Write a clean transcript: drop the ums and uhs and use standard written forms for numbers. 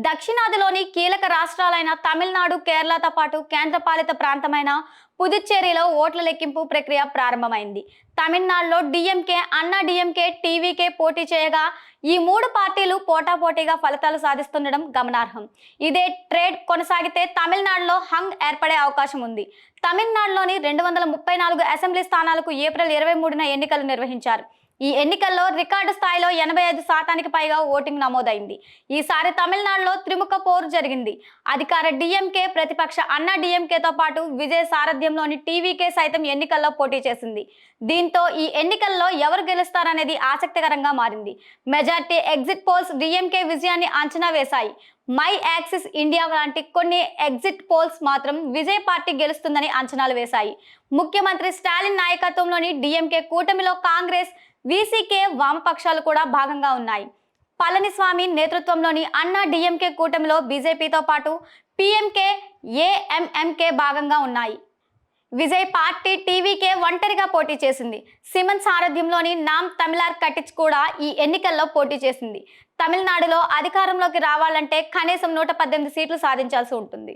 దక్షిణాదిలోని కీలక రాష్ట్రాలైన తమిళనాడు, కేరళతో పాటు కేంద్రపాలిత ప్రాంతమైన పుదుచ్చేరిలో ఓట్ల లెక్కింపు ప్రక్రియ ప్రారంభమైంది. తమిళనాడులో డీఎంకే, అన్నా డీఎంకే, టీవీకే పోటీ చేయగా ఈ మూడు పార్టీలు పోటాపోటీగా ఫలితాలు సాధిస్తుండడం గమనార్హం. ఇదే ట్రేడ్ కొనసాగితే తమిళనాడులో హంగ్ ఏర్పడే అవకాశం ఉంది. తమిళనాడులోని 234 అసెంబ్లీ స్థానాలకు ఏప్రిల్ 23న ఎన్నికలు నిర్వహించారు. ఈ ఎన్నికల్లో రికార్డు స్థాయిలో 85% పైగా ఓటింగ్ నమోదైంది. ఈసారి తమిళనాడులో త్రిముఖ పోరు జరిగింది. అధికార డీఎంకే, ప్రతిపక్ష అన్నా డీఎంకేతో పాటు విజయ్ సారథ్యంలోని టీవీకే సైతం ఎన్నికల్లో పోటీ చేసింది. దీంతో ఈ ఎన్నికల్లో ఎవరు గెలుస్తారనేది ఆసక్తికరంగా మారింది. మెజార్టీ ఎగ్జిట్ పోల్స్ డీఎంకే విజయాన్ని అంచనా వేశాయి. మై యాక్సిస్ ఇండియా లాంటి కొన్ని ఎగ్జిట్ పోల్స్ మాత్రం విజయ్ పార్టీ గెలుస్తుందని అంచనాలు వేశాయి. ముఖ్యమంత్రి స్టాలిన్ నాయకత్వంలోని డీఎంకే కూటమిలో కాంగ్రెస్, వీసీకే, వామపక్షాలు కూడా భాగంగా ఉన్నాయి. పళనిస్వామి నేతృత్వంలోని అన్నా డీఎంకే కూటమిలో బీజేపీతో పాటు పీఎంకే, ఏఎంఎంకే భాగంగా ఉన్నాయి. విజయ్ పార్టీ టీవీకే ఒంటరిగా పోటీ చేసింది. సిమన్ సారథ్యంలోని నామ్ తమిళార్ కటిచ్ కూడా ఈ ఎన్నికల్లో పోటీ చేసింది. తమిళనాడులో అధికారంలోకి రావాలంటే కనీసం 118 సీట్లు సాధించాల్సి ఉంటుంది.